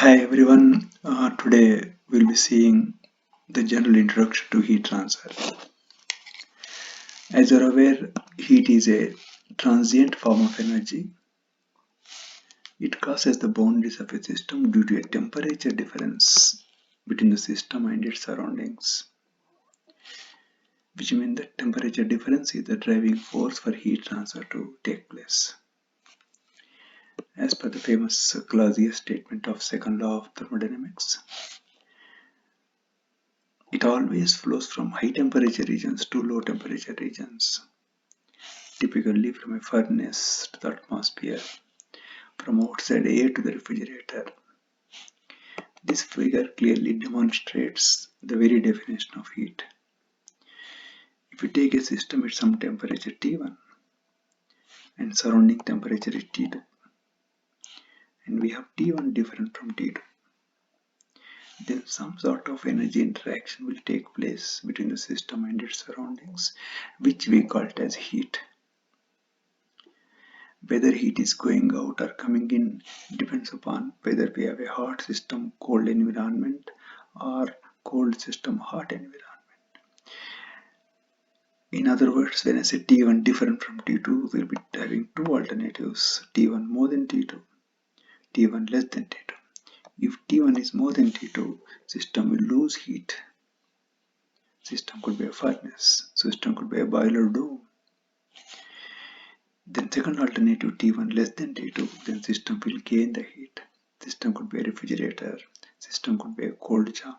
Hi everyone, today we'll be seeing the general introduction to heat transfer. As you're aware, heat is a transient form of energy. It crosses the boundaries of a system due to a temperature difference between the system and its surroundings, which means that temperature difference is the driving force for heat transfer to take place. As per the famous Clausius statement of second law of thermodynamics, it always flows from high temperature regions to low temperature regions, typically from a furnace to the atmosphere, from outside air to the refrigerator. This figure clearly demonstrates the very definition of heat. If we take a system at some temperature T1 and surrounding temperature is T2, and we have T1 different from T2, then some sort of energy interaction will take place between the system and its surroundings, which we call it as heat. Whether heat is going out or coming in depends upon whether we have a hot system, cold environment, or cold system, hot environment. In other words, when I say T1 different from T2, we'll be having two alternatives, T1 more than T2, T1 less than T2. If T1 is more than T2, system will lose heat. System could be a furnace, system could be a boiler dome. Then second alternative, T1 less than T2, then system will gain the heat. System could be a refrigerator, system could be a cold chamber.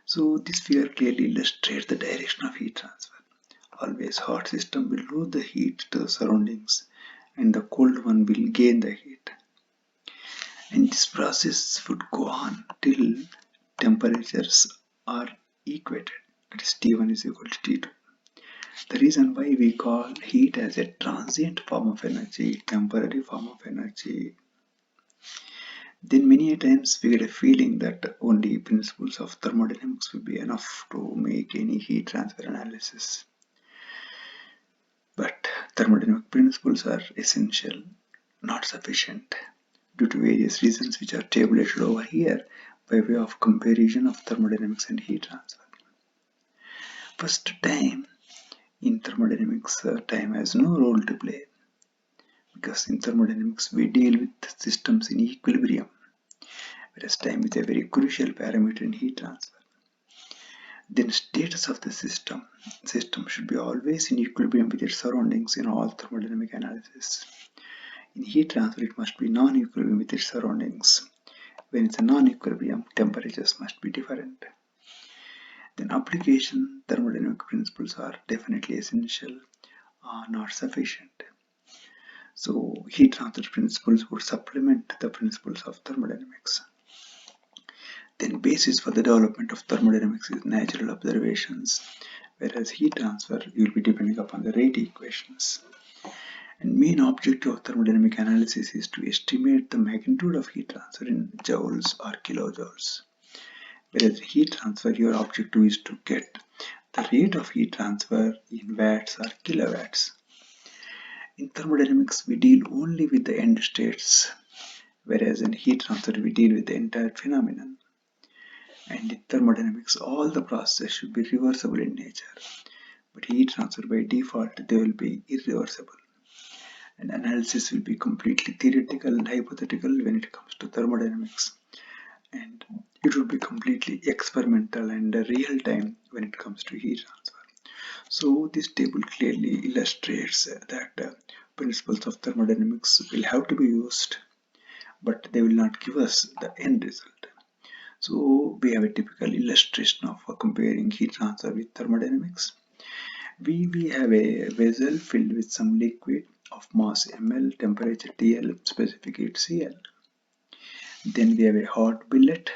So this figure clearly illustrates the direction of heat transfer. Always hot system will lose the heat to the surroundings and the cold one will gain the heat. And this process would go on till temperatures are equated, that is T1 is equal to T2. The reason why we call heat as a transient form of energy, temporary form of energy, then many times we get a feeling that only principles of thermodynamics will be enough to make any heat transfer analysis. But thermodynamic principles are essential, not sufficient, due to various reasons which are tabulated over here by way of comparison of thermodynamics and heat transfer. First, time. In thermodynamics, time has no role to play, because in thermodynamics we deal with systems in equilibrium, whereas time is a very crucial parameter in heat transfer. Then status of the system should be always in equilibrium with its surroundings in all thermodynamic analysis. In heat transfer it must be non-equilibrium with its surroundings. When it's a non-equilibrium, temperatures must be different. Then application, thermodynamic principles are definitely essential, not sufficient. So heat transfer principles would supplement the principles of thermodynamics. Then basis for the development of thermodynamics is natural observations, whereas heat transfer you will be depending upon the rate equations. And main objective of thermodynamic analysis is to estimate the magnitude of heat transfer in joules or kilojoules. Whereas heat transfer, your objective is to get the rate of heat transfer in watts or kilowatts. In thermodynamics, we deal only with the end states, whereas in heat transfer, we deal with the entire phenomenon. And in thermodynamics, all the processes should be reversible in nature. But heat transfer, by default, they will be irreversible. And analysis will be completely theoretical and hypothetical when it comes to thermodynamics. And it will be completely experimental and real time when it comes to heat transfer. So this table clearly illustrates that principles of thermodynamics will have to be used, but they will not give us the end result. So we have a typical illustration of comparing heat transfer with thermodynamics. We have a vessel filled with some liquid of mass ml, temperature TL, specific heat CL. Then we have a hot billet,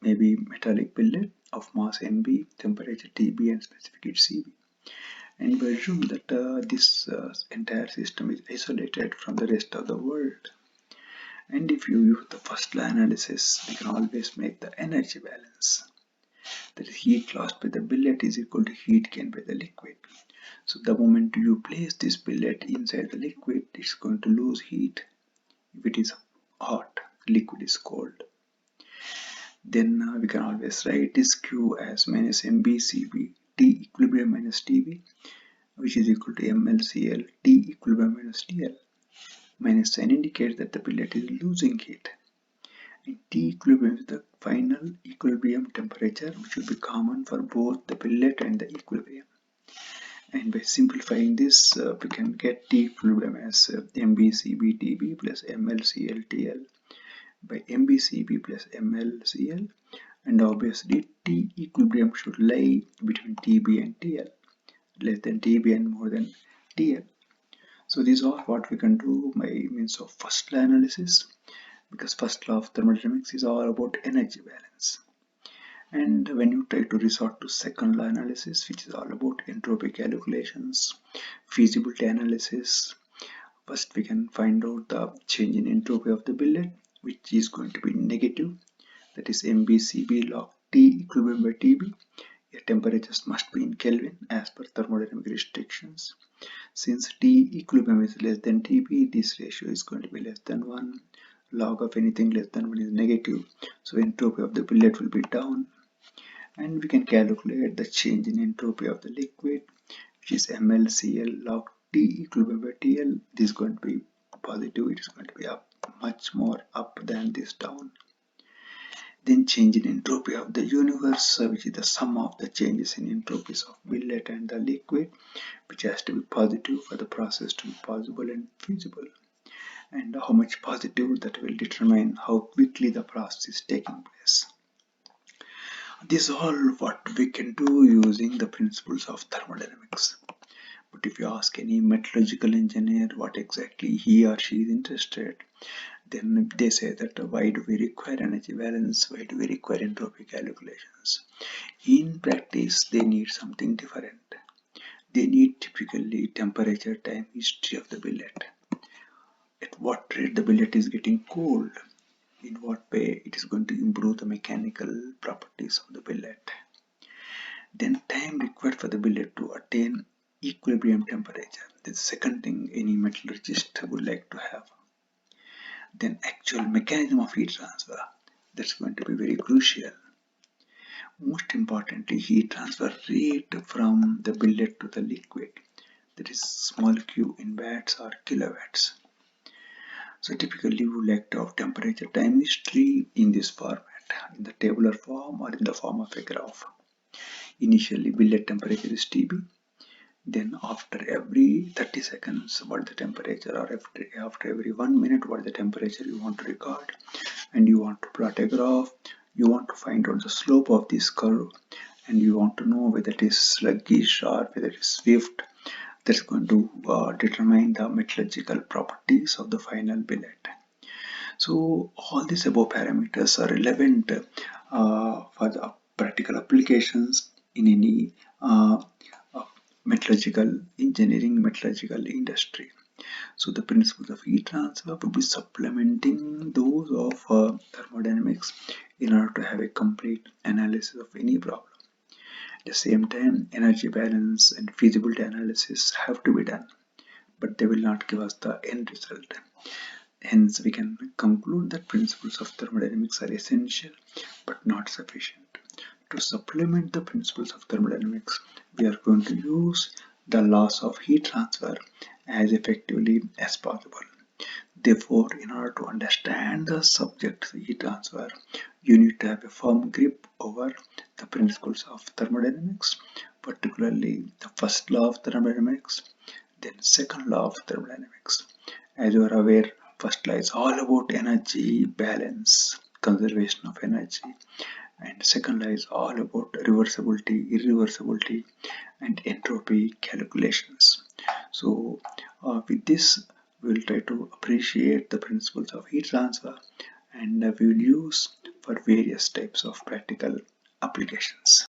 maybe metallic billet of mass MB, temperature TB and specific heat CB. And we assume that this entire system is isolated from the rest of the world. And if you use the first law analysis, we can always make the energy balance. That is, heat lost by the billet is equal to heat gained by the liquid. So the moment you place this billet inside the liquid, it's going to lose heat if it is hot. liquid is cold. Then we can always write this Q as minus MbCb T equilibrium minus Tb, which is equal to MlCl T equilibrium minus TL. Minus sign indicates that the billet is losing heat. And T equilibrium is the final equilibrium temperature, which will be common for both the billet and the equilibrium. And by simplifying this, we can get T equilibrium as MbCbTb plus MlClTl by MbCb plus MlCl, and obviously T equilibrium should lie between Tb and TL, less than Tb and more than TL. So these are what we can do by means of first law analysis, because first law of thermodynamics is all about energy balance. And when you try to resort to second law analysis, which is all about entropy calculations, feasibility analysis, first we can find out the change in entropy of the billet, which is going to be negative, that is MbCb log T equilibrium by Tb. Your temperatures must be in Kelvin as per thermodynamic restrictions. Since T equilibrium is less than Tb, this ratio is going to be less than 1. Log of anything less than 1 is negative, so entropy of the billet will be down. And we can calculate the change in entropy of the liquid, which is MlCl log T equilibrium by TL. This is going to be positive, it is going to be up, much more up than this down. Then change in entropy of the universe, which is the sum of the changes in entropies of billet and the liquid, which has to be positive for the process to be possible and feasible. And how much positive, that will determine how quickly the process is taking place. This is all what we can do using the principles of thermodynamics. But if you ask any metallurgical engineer what exactly he or she is interested, then they say that why do we require energy balance, why do we require entropy calculations? In practice, they need something different. They need typically temperature, time, history of the billet. At what rate the billet is getting cold, in what way it is going to improve the mechanical properties of the billet. Then time required for the billet to attain equilibrium temperature. That's the second thing any metallurgist would like to have. Then actual mechanism of heat transfer. That's going to be very crucial. Most importantly, heat transfer rate from the billet to the liquid. That is small q in watts or kilowatts. So typically we would like to have temperature time history in this format, in the tabular form or in the form of a graph. Initially billet temperature is Tb, then after every 30 seconds what the temperature, or after every 1 minute what the temperature you want to record, and you want to plot a graph. You want to find out the slope of this curve, and you want to know whether it is sluggish or whether it is swift. That's going to determine the metallurgical properties of the final billet. So all these above parameters are relevant for the practical applications in any metallurgical engineering, metallurgical industry. So the principles of heat transfer will be supplementing those of thermodynamics in order to have a complete analysis of any problem. At the same time, energy balance and feasibility analysis have to be done, but they will not give us the end result. Hence, we can conclude that principles of thermodynamics are essential but not sufficient. To supplement the principles of thermodynamics, we are going to use the laws of heat transfer as effectively as possible. Therefore, in order to understand the subject heat transfer, you need to have a firm grip over the principles of thermodynamics, particularly the first law of thermodynamics, then second law of thermodynamics. As you are aware, first law is all about energy balance, conservation of energy, and second law is all about reversibility, irreversibility, and entropy calculations. So with this, we will try to appreciate the principles of heat transfer, and we will use for various types of practical applications.